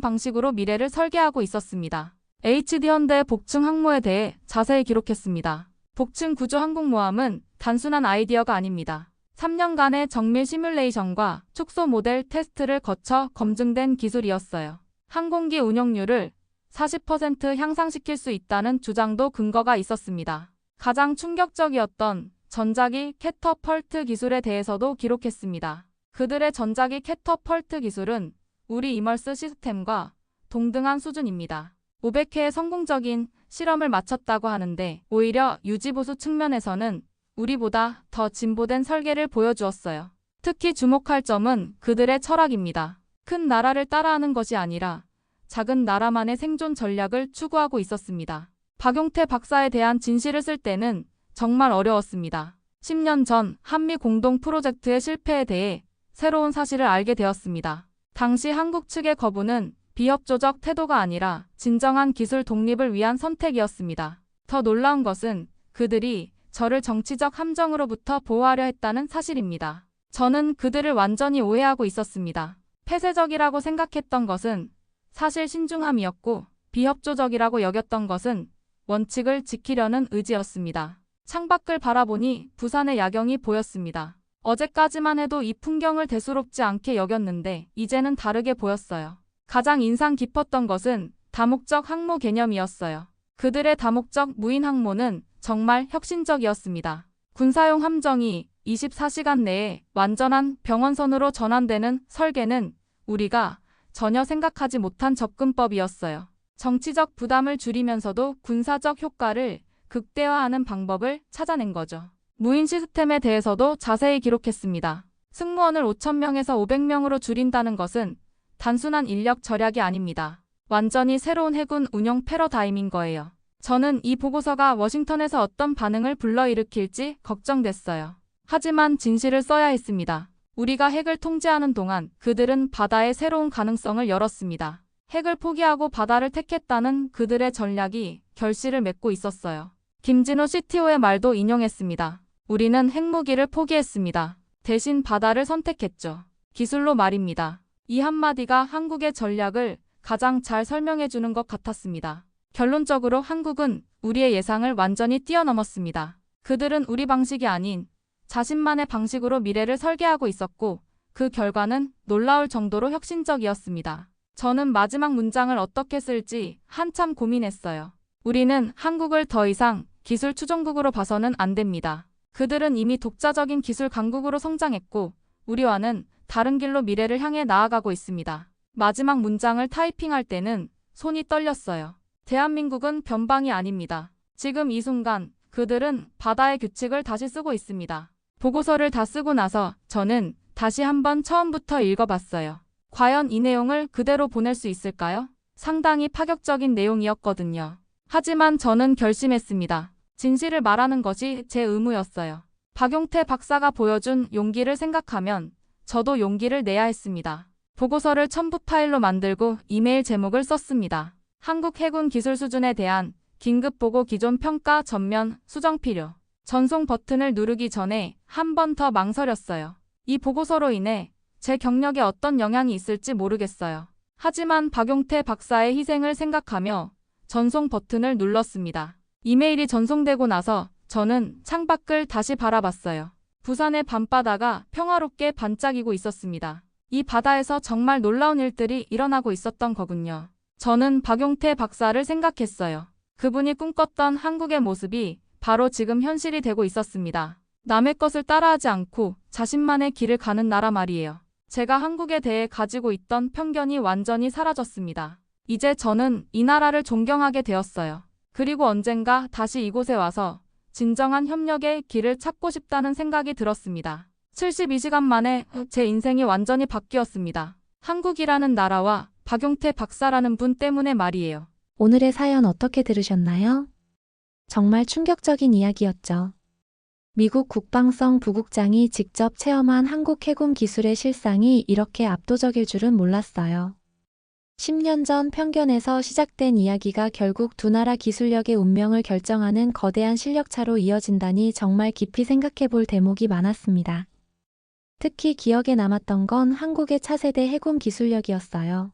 방식으로 미래를 설계하고 있었습니다. HD현대의 복층 항모에 대해 자세히 기록했습니다. 복층 구조 항공모함은 단순한 아이디어가 아닙니다. 3년간의 정밀 시뮬레이션과 축소 모델 테스트를 거쳐 검증된 기술이었어요. 항공기 운용률을 40% 향상시킬 수 있다는 주장도 근거가 있었습니다. 가장 충격적이었던 전자기 캐터펄트 기술에 대해서도 기록했습니다. 그들의 전자기 캐터펄트 기술은 우리 이멀스 시스템과 동등한 수준입니다. 500회의 성공적인 실험을 마쳤다고 하는데 오히려 유지보수 측면에서는 우리보다 더 진보된 설계를 보여주었어요. 특히 주목할 점은 그들의 철학입니다. 큰 나라를 따라하는 것이 아니라 작은 나라만의 생존 전략을 추구하고 있었습니다. 박용태 박사에 대한 진실을 쓸 때는 정말 어려웠습니다. 10년 전 한미 공동 프로젝트의 실패에 대해 새로운 사실을 알게 되었습니다. 당시 한국 측의 거부는 비협조적 태도가 아니라 진정한 기술 독립을 위한 선택이었습니다. 더 놀라운 것은 그들이 저를 정치적 함정으로부터 보호하려 했다는 사실입니다. 저는 그들을 완전히 오해하고 있었습니다. 폐쇄적이라고 생각했던 것은 사실 신중함이었고 비협조적이라고 여겼던 것은 원칙을 지키려는 의지였습니다. 창밖을 바라보니 부산의 야경이 보였습니다. 어제까지만 해도 이 풍경을 대수롭지 않게 여겼는데 이제는 다르게 보였어요. 가장 인상 깊었던 것은 다목적 항모 개념이었어요. 그들의 다목적 무인 항모는 정말 혁신적이었습니다. 군사용 함정이 24시간 내에 완전한 병원선으로 전환되는 설계는 우리가 전혀 생각하지 못한 접근법이었어요. 정치적 부담을 줄이면서도 군사적 효과를 극대화하는 방법을 찾아낸 거죠. 무인 시스템에 대해서도 자세히 기록했습니다. 승무원을 5,000명에서 500명으로 줄인다는 것은 단순한 인력 절약이 아닙니다. 완전히 새로운 해군 운영 패러다임인 거예요. 저는 이 보고서가 워싱턴에서 어떤 반응을 불러일으킬지 걱정됐어요. 하지만 진실을 써야 했습니다. 우리가 핵을 통제하는 동안 그들은 바다의 새로운 가능성을 열었습니다. 핵을 포기하고 바다를 택했다는 그들의 전략이 결실을 맺고 있었어요. 김진호 CTO의 말도 인용했습니다. 우리는 핵무기를 포기했습니다. 대신 바다를 선택했죠. 기술로 말입니다. 이 한마디가 한국의 전략을 가장 잘 설명해 주는 것 같았습니다. 결론적으로 한국은 우리의 예상을 완전히 뛰어넘었습니다. 그들은 우리 방식이 아닌 자신만의 방식으로 미래를 설계하고 있었고 그 결과는 놀라울 정도로 혁신적이었습니다. 저는 마지막 문장을 어떻게 쓸지 한참 고민했어요. 우리는 한국을 더 이상 기술 추종국으로 봐서는 안 됩니다. 그들은 이미 독자적인 기술 강국으로 성장했고 우리와는 다른 길로 미래를 향해 나아가고 있습니다. 마지막 문장을 타이핑할 때는 손이 떨렸어요. 대한민국은 변방이 아닙니다. 지금 이 순간 그들은 바다의 규칙을 다시 쓰고 있습니다. 보고서를 다 쓰고 나서 저는 다시 한번 처음부터 읽어봤어요. 과연 이 내용을 그대로 보낼 수 있을까요? 상당히 파격적인 내용이었거든요. 하지만 저는 결심했습니다. 진실을 말하는 것이 제 의무였어요. 박용태 박사가 보여준 용기를 생각하면 저도 용기를 내야 했습니다. 보고서를 첨부 파일로 만들고 이메일 제목을 썼습니다. 한국 해군 기술 수준에 대한 긴급 보고 기존 평가 전면 수정 필요. 전송 버튼을 누르기 전에 한 번 더 망설였어요. 이 보고서로 인해 제 경력에 어떤 영향이 있을지 모르겠어요. 하지만 박용태 박사의 희생을 생각하며 전송 버튼을 눌렀습니다. 이메일이 전송되고 나서 저는 창밖을 다시 바라봤어요. 부산의 밤바다가 평화롭게 반짝이고 있었습니다. 이 바다에서 정말 놀라운 일들이 일어나고 있었던 거군요. 저는 박용태 박사를 생각했어요. 그분이 꿈꿨던 한국의 모습이 바로 지금 현실이 되고 있었습니다. 남의 것을 따라하지 않고 자신만의 길을 가는 나라 말이에요. 제가 한국에 대해 가지고 있던 편견이 완전히 사라졌습니다. 이제 저는 이 나라를 존경하게 되었어요. 그리고 언젠가 다시 이곳에 와서 진정한 협력의 길을 찾고 싶다는 생각이 들었습니다. 72시간 만에 제 인생이 완전히 바뀌었습니다. 한국이라는 나라와 박용태 박사라는 분 때문에 말이에요. 오늘의 사연 어떻게 들으셨나요? 정말 충격적인 이야기였죠. 미국 국방성 부국장이 직접 체험한 한국 해군 기술의 실상이 이렇게 압도적일 줄은 몰랐어요. 10년 전 편견에서 시작된 이야기가 결국 두 나라 기술력의 운명을 결정하는 거대한 실력차로 이어진다니 정말 깊이 생각해 볼 대목이 많았습니다. 특히 기억에 남았던 건 한국의 차세대 해군 기술력이었어요.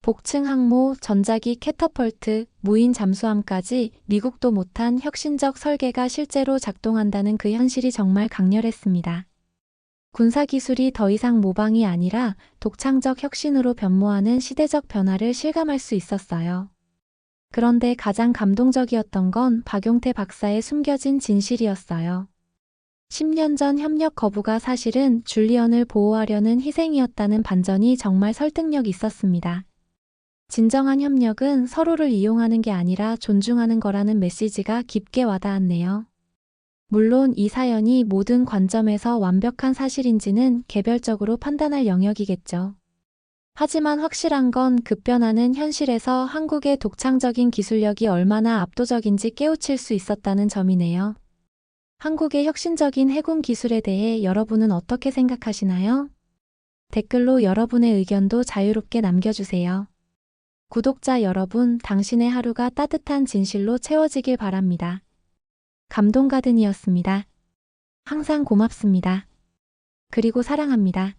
복층 항모, 전자기 캐터펄트, 무인 잠수함까지 미국도 못한 혁신적 설계가 실제로 작동한다는 그 현실이 정말 강렬했습니다. 군사기술이 더 이상 모방이 아니라 독창적 혁신으로 변모하는 시대적 변화를 실감할 수 있었어요. 그런데 가장 감동적이었던 건 박용태 박사의 숨겨진 진실이었어요. 10년 전 협력 거부가 사실은 줄리언을 보호하려는 희생이었다는 반전이 정말 설득력 있었습니다. 진정한 협력은 서로를 이용하는 게 아니라 존중하는 거라는 메시지가 깊게 와닿았네요. 물론 이 사연이 모든 관점에서 완벽한 사실인지는 개별적으로 판단할 영역이겠죠. 하지만 확실한 건 급변하는 현실에서 한국의 독창적인 기술력이 얼마나 압도적인지 깨우칠 수 있었다는 점이네요. 한국의 혁신적인 해군 기술에 대해 여러분은 어떻게 생각하시나요? 댓글로 여러분의 의견도 자유롭게 남겨주세요. 구독자 여러분, 당신의 하루가 따뜻한 진실로 채워지길 바랍니다. 감동가든이었습니다. 항상 고맙습니다. 그리고 사랑합니다.